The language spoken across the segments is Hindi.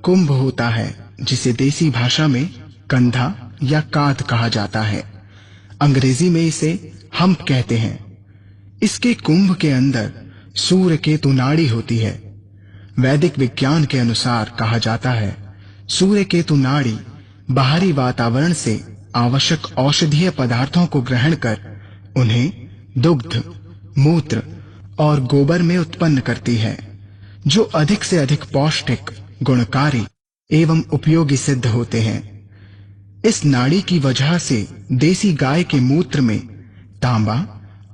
कुंभ होता है, जिसे देसी भाषा में कंधा या काद कहा जाता है। अंग्रेजी में इसे हम्प कहते हैं। इसके कुंभ के अंदर सूर्य केतु नाड़ी होती है। वैदिक विज्ञान के अनुसार कहा जाता है, सूर्य केतु नाड़ी बाहरी वातावरण से आवश्यक औषधीय पदार्थों को ग्रहण कर उन्हें दुग्ध, मूत्र और गोबर में उत्पन्न करती है, जो अधिक से अधिक पौष्टिक, गुणकारी एवं उपयोगी सिद्ध होते हैं। इस नाड़ी की वजह से देसी गाय के मूत्र में तांबा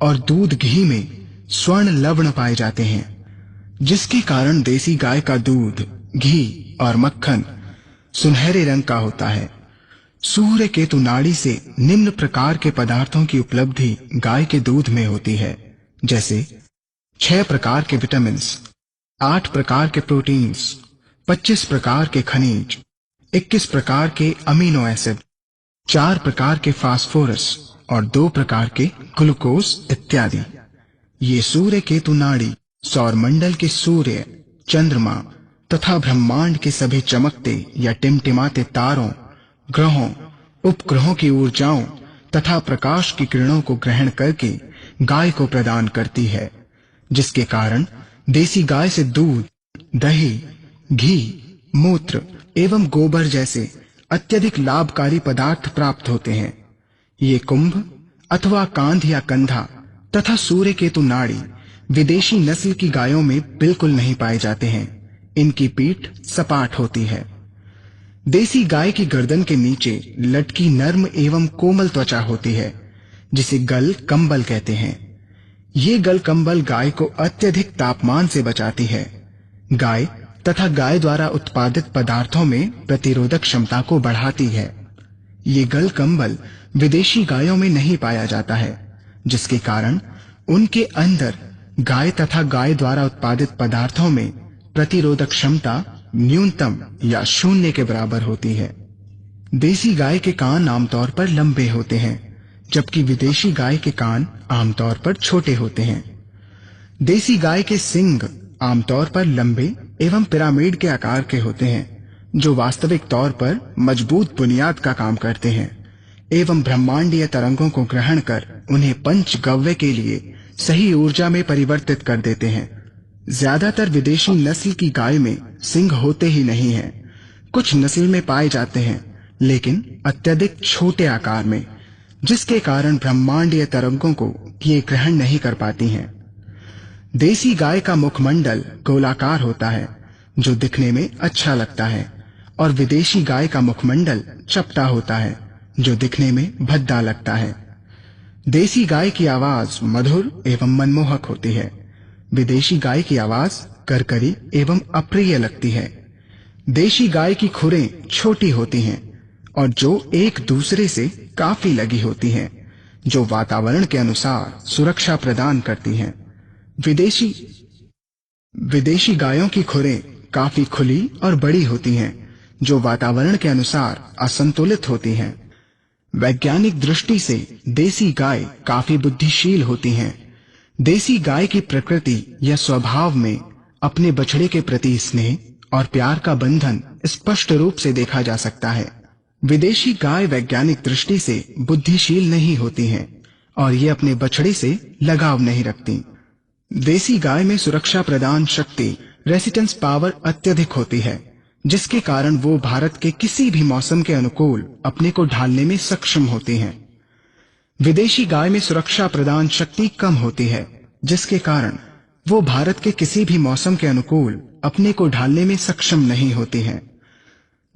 और दूध घी में स्वर्ण लवण पाए जाते हैं, जिसके कारण देसी गाय का दूध, घी और मक्खन सुनहरे रंग का होता है। सूर्य केतु नाड़ी से निम्न प्रकार के पदार्थों की उपलब्धि गाय के दूध में होती है, जैसे 6 प्रकार के विटामिन्स, 8 प्रकार के प्रोटीन्स, 25 प्रकार के खनिज, 21 प्रकार के अमीनो एसिड, 4 प्रकार के फास्फोरस और 2 प्रकार के ग्लूकोज इत्यादि। ये सूर्य केतु नाड़ी सौरमंडल के सूर्य, चंद्रमा तथा ब्रह्मांड के सभी चमकते या टिमटिमाते तारों, ग्रहों, उपग्रहों की ऊर्जाओं तथा प्रकाश की किरणों को ग्रहण करके गाय को प्रदान करती है, जिसके कारण देसी गाय से दूध, दही, घी, मूत्र एवं गोबर जैसे अत्यधिक लाभकारी पदार्थ प्राप्त होते हैं। ये कुंभ अथवा कांध या कंधा तथा सूर्य केतु नाड़ी विदेशी नस्ल की गायों में बिल्कुल नहीं पाए जाते हैं। इनकी पीठ सपाट होती है। देसी गाय की गर्दन के नीचे लटकी नर्म एवं कोमल त्वचा होती है, जिसे गल कंबल कहते हैं। ये गल कंबल गाय को अत्यधिक तापमान से बचाती है। गाय तथा गाय द्वारा उत्पादित पदार्थों में प्रतिरोधक क्षमता को बढ़ाती है। ये गल कंबल विदेशी गायों में नहीं पाया जाता है, जिसके कारण उनके अंदर गाय तथा गाय द्वारा उत्पादित पदार्थों में प्रतिरोधक क्षमता न्यूनतम या शून्य के बराबर होती है। देसी गाय के कान आमतौर पर लंबे होते हैं, जबकि विदेशी गाय के कान आमतौर पर छोटे होते हैं। देसी गाय के सींग आमतौर पर लंबे एवं पिरामिड के आकार के होते हैं, जो वास्तविक तौर पर मजबूत बुनियाद का काम करते हैं एवं ब्रह्मांडीय तरंगों को ग्रहण कर उन्हें पंचगव्य के लिए सही ऊर्जा में परिवर्तित कर देते हैं। ज्यादातर विदेशी नस्ल की गाय में सींग होते ही नहीं हैं। कुछ नस्ल में पाए जाते हैं, लेकिन अत्यधिक छोटे आकार में, जिसके कारण ब्रह्मांडीय तरंगों को ये ग्रहण नहीं कर पाती हैं। देसी गाय का मुखमंडल गोलाकार होता है, जो दिखने में अच्छा लगता है, और विदेशी गाय का मुखमंडल चपटा होता है, जो दिखने में भद्दा लगता है। देसी गाय की आवाज मधुर एवं मनमोहक होती है। विदेशी गाय की आवाज करकरी एवं अप्रिय लगती है। देशी गाय की खुरें छोटी होती हैं और जो एक दूसरे से काफी लगी होती हैं, जो वातावरण के अनुसार सुरक्षा प्रदान करती हैं। विदेशी गायों की खुरें काफी खुली और बड़ी होती हैं, जो वातावरण के अनुसार असंतुलित होती हैं। वैज्ञानिक दृष्टि से देसी गाय काफी बुद्धिशील होती हैं। देसी गाय की प्रकृति या स्वभाव में अपने बछड़े के प्रति स्नेह और प्यार का बंधन स्पष्ट रूप से देखा जा सकता है। विदेशी गाय वैज्ञानिक दृष्टि से बुद्धिशील नहीं होती हैं और ये अपने बछड़े से लगाव नहीं रखती। देसी गाय में सुरक्षा प्रदान शक्ति, रेसिस्टेंस पावर अत्यधिक होती है, जिसके कारण वो भारत के किसी भी मौसम के अनुकूल अपने को ढालने में सक्षम होती हैं। विदेशी गाय में सुरक्षा प्रदान शक्ति कम होती है, जिसके कारण वो भारत के किसी भी मौसम के अनुकूल अपने को ढालने में सक्षम नहीं होती हैं।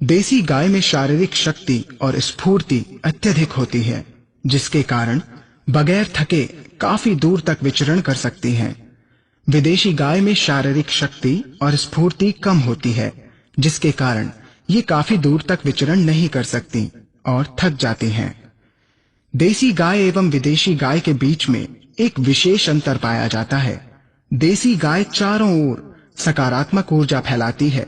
देसी गाय में शारीरिक शक्ति और स्फूर्ति अत्यधिक होती है, जिसके कारण बगैर थके काफी दूर तक विचरण कर सकती हैं। विदेशी गाय में शारीरिक शक्ति और स्फूर्ति कम होती है, जिसके कारण ये काफी दूर तक विचरण नहीं कर सकती और थक जाती हैं। देसी गाय एवं विदेशी गाय के बीच में एक विशेष अंतर पाया जाता है। देसी गाय चारों ओर सकारात्मक ऊर्जा फैलाती है,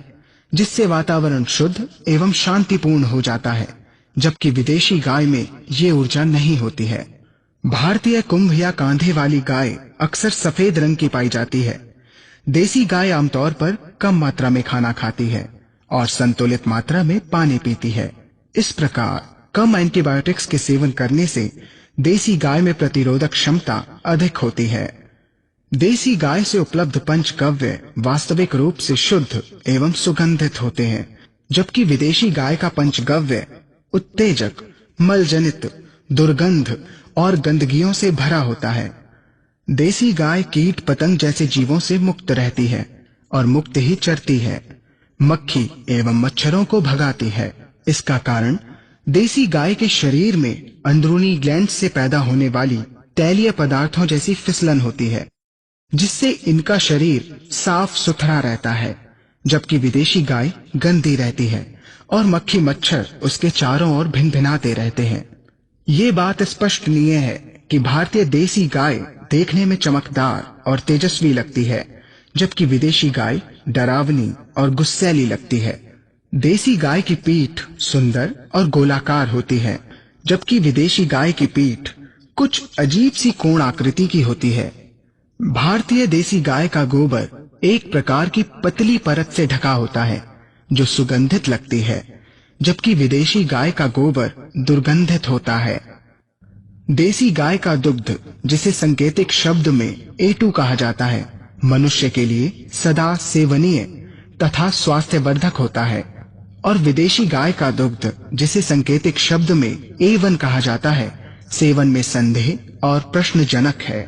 जिससे वातावरण शुद्ध एवं शांतिपूर्ण हो जाता है, जबकि विदेशी गाय में ये ऊर्जा नहीं होती है। भारतीय कुंभ या कांधे वाली गाय अक्सर सफेद रंग की पाई जाती है। देसी गाय आमतौर पर कम मात्रा में खाना खाती है और संतुलित मात्रा में पानी पीती है। इस प्रकार कम एंटीबायोटिक्स के सेवन करने से देसी गाय में प्रतिरोधक क्षमता अधिक होती है। देसी गाय से उपलब्ध पंचगव्य वास्तविक रूप से शुद्ध एवं सुगंधित होते हैं, जबकि विदेशी गाय का पंचगव्य उत्तेजक, मलजनित, दुर्गंध और गंदगियों से भरा होता है। देसी गाय कीट पतंग जैसे जीवों से मुक्त रहती है और मुक्त ही चरती है, मक्खी एवं मच्छरों को भगाती है। इसका कारण देसी गाय के शरीर में अंदरूनी ग्लैंड से पैदा होने वाली तैलीय पदार्थों जैसी फिसलन होती है, जिससे इनका शरीर साफ सुथरा रहता है, जबकि विदेशी गाय गंदी रहती है और मक्खी मच्छर उसके चारों ओर भिनभिनाते रहते हैं। ये बात स्पष्टनीय है कि भारतीय देसी गाय देखने में चमकदार और तेजस्वी लगती है, जबकि विदेशी गाय डरावनी और गुस्सैली लगती है। देसी गाय की पीठ सुंदर और गोलाकार होती है, जबकि विदेशी गाय की पीठ कुछ अजीब सी कोण आकृति की होती है। भारतीय देसी गाय का गोबर एक प्रकार की पतली परत से ढका होता है जो सुगंधित लगती है, जबकि विदेशी गाय का गोबर दुर्गंधित होता है। देसी गाय का दुग्ध, जिसे सांकेतिक शब्द में A2 कहा जाता है, मनुष्य के लिए सदा सेवनीय तथा स्वास्थ्यवर्धक होता है, और विदेशी गाय का दुग्ध, जिसे सांकेतिक शब्द में A1 कहा जाता है, सेवन में संदेह और प्रश्नजनक है।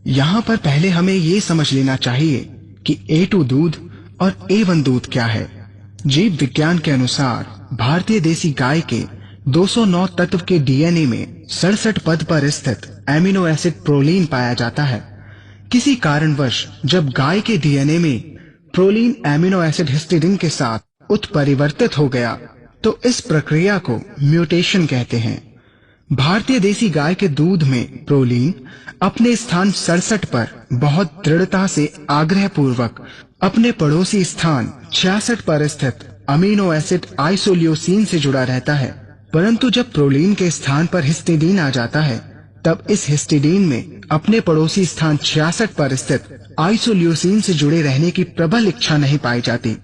यहाँ पर पहले हमें ये समझ लेना चाहिए कि A2 दूध और A1 दूध क्या है। जीव विज्ञान के अनुसार भारतीय देसी गाय के 209 तत्व के डीएनए में 67 पद पर स्थित एमिनो एसिड प्रोलीन पाया जाता है। किसी कारणवश जब गाय के डीएनए में प्रोलीन एमिनो एसिड हिस्टिडीन के साथ उत्परिवर्तित हो गया तो इस प्रक्रिया को म्यूटेशन कहते हैं। भारतीय देसी गाय के दूध में प्रोलीन अपने स्थान 67 पर बहुत दृढ़ता से आग्रह पूर्वक अपने पड़ोसी स्थान 66 पर स्थित अमीनो एसिड आइसोल्यूसिन से जुड़ा रहता है, परंतु जब प्रोलीन के स्थान पर हिस्टिडीन आ जाता है तब इस हिस्टिडीन में अपने पड़ोसी स्थान 66 पर स्थित आइसोल्यूसिन से जुड़े रहने की प्रबल इच्छा नहीं पाई जाती।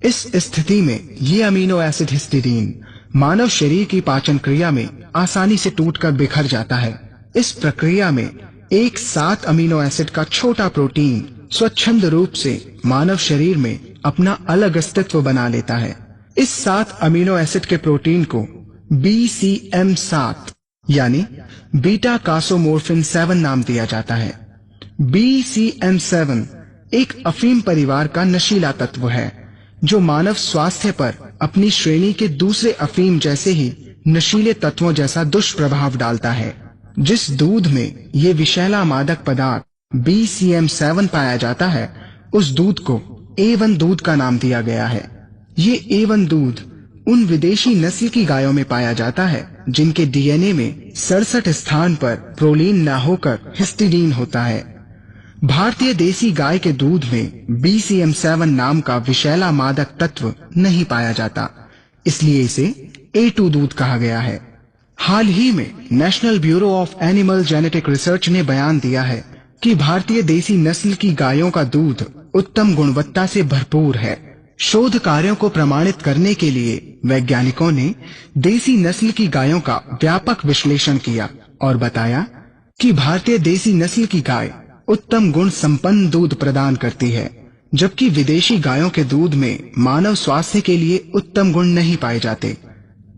इस स्थिति में ये अमीनो एसिड हिस्टिडीन मानव शरीर की पाचन क्रिया में आसानी से टूटकर बिखर जाता है। इस प्रक्रिया में एक 7 अमीनो एसिड का छोटा प्रोटीन स्वच्छंद रूप से मानव शरीर में अपना अलग अस्तित्व बना लेता है। इस 7 अमीनो एसिड के प्रोटीन को BCM7 यानी बीटा कासोमोर्फिन 7 नाम दिया जाता है। BCM7 एक अफीम परिवार का नशीला तत्व है जो मानव स्वास्थ्य पर अपनी श्रेणी के दूसरे अफीम जैसे ही नशीले तत्वों जैसा दुष्प्रभाव डालता है। जिस दूध में ये विषैला मादक पदार्थ BCM7 पाया जाता है, उस दूध को A1 दूध का नाम दिया गया है। ये A1 दूध उन विदेशी नस्ल की गायों में पाया जाता है जिनके डीएनए में 67 स्थान पर प्रोलीन न होकर हिस्टिडीन होता है। भारतीय देसी गाय के दूध में BCM7 नाम का विषैला मादक तत्व नहीं पाया जाता, इसलिए इसे A2 दूध कहा गया है। हाल ही में national bureau of animal genetic research ने बयान दिया है कि भारतीय देसी नस्ल की गायों का दूध उत्तम गुणवत्ता से भरपूर है। शोध कार्यों को प्रमाणित करने के लिए वैज्ञानिकों ने देसी नस्ल की गायों का व्यापक विश्लेषण किया और बताया कि भारतीय देसी नस्ल की गाय उत्तम गुण संपन्न दूध प्रदान करती है, जबकि विदेशी गायों के दूध में मानव स्वास्थ्य के लिए उत्तम गुण नहीं पाए जाते।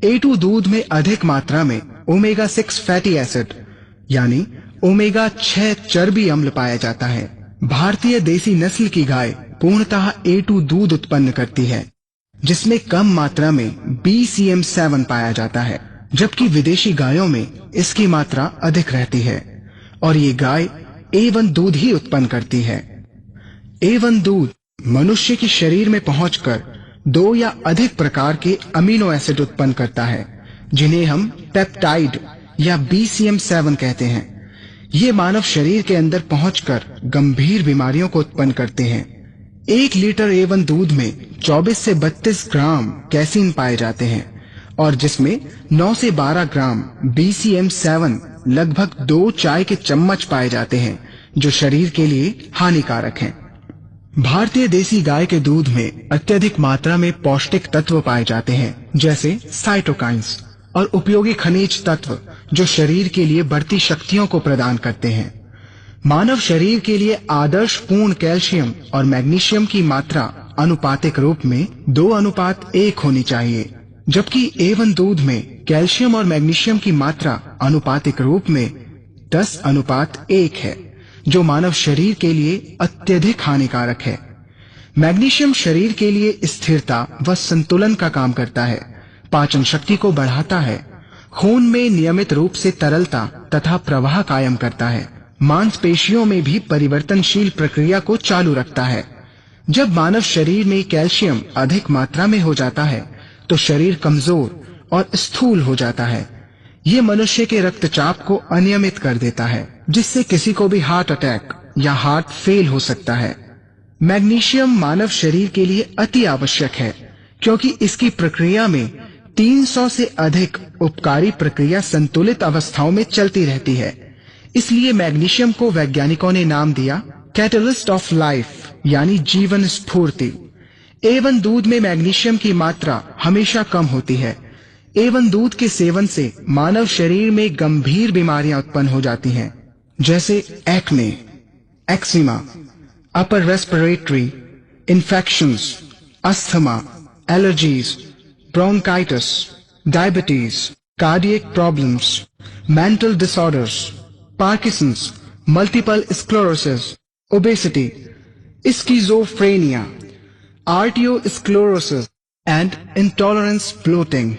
A2 दूध में अधिक मात्रा में ओमेगा 6 फैटी एसिड यानी ओमेगा 6 चर्बी अम्ल पाया जाता है। भारतीय देसी नस्ल की गाय पूर्णतः A2 दूध उत्पन्न करती है, जिसमें कम मात्रा में BCM7 पाया जाता है, जबकि विदेशी गायों में इसकी मात्रा अधिक रहती है और ये गाय A1 दूध ही उत्पन्न करती है। A1 दूध मनुष्य के शरीर में पहुंचकर 2 या अधिक प्रकार के अमीनो एसिड उत्पन्न करता है, जिन्हें हम पेप्टाइड या BCM7 कहते हैं। ये मानव शरीर के अंदर पहुंचकर गंभीर बीमारियों को उत्पन्न करते हैं। 1 लीटर A1 दूध में 24 से 32 ग्राम कैसीन पाए जाते हैं और जिसमें 9 से 12 ग्राम BCM7 लगभग 2 चाय के चम्मच पाए जाते हैं, जो शरीर के लिए हानिकारक हैं। भारतीय देसी गाय के दूध में अत्यधिक मात्रा में पौष्टिक तत्व पाए जाते हैं, जैसे साइटोकाइंस और उपयोगी खनिज तत्व जो शरीर के लिए बढ़ती शक्तियों को प्रदान करते हैं। मानव शरीर के लिए आदर्श पूर्ण कैल्शियम और मैग्नीशियम की मात्रा अनुपातिक रूप में 2:1 होनी चाहिए, जबकि A1 दूध में कैल्शियम और मैग्नीशियम की मात्रा अनुपातिक रूप में 10:1 है, जो मानव शरीर के लिए अत्यधिक हानिकारक है। मैग्नीशियम शरीर के लिए स्थिरता व संतुलन का काम करता है, पाचन शक्ति को बढ़ाता है, खून में नियमित रूप से तरलता तथा प्रवाह कायम करता है, मांसपेशियों में भी परिवर्तनशील प्रक्रिया को चालू रखता है। जब मानव शरीर में कैल्शियम अधिक मात्रा में हो जाता है तो शरीर कमजोर और स्थूल हो जाता है। ये मनुष्य के रक्तचाप को अनियमित कर देता है, जिससे किसी को भी हार्ट अटैक या हार्ट फेल हो सकता है। मैग्नीशियम मानव शरीर के लिए अति आवश्यक है, क्योंकि इसकी प्रक्रिया में 300 से अधिक उपकारी प्रक्रिया संतुलित अवस्थाओं में चलती रहती है। इसलिए मैग्नीशियम को वैज्ञानिकों ने नाम दिया कैटलिस्ट ऑफ लाइफ, यानी जीवन स्फूर्ति। A1 दूध में मैग्नीशियम की मात्रा हमेशा कम होती है। A1 दूध के सेवन से मानव शरीर में गंभीर बीमारियां उत्पन्न हो जाती हैं, जैसे acne, eczema, upper respiratory infections, asthma, allergies, bronchitis, diabetes, cardiac problems, mental disorders, Parkinson's, multiple sclerosis, obesity, schizophrenia, arteriosclerosis and intolerance bloating.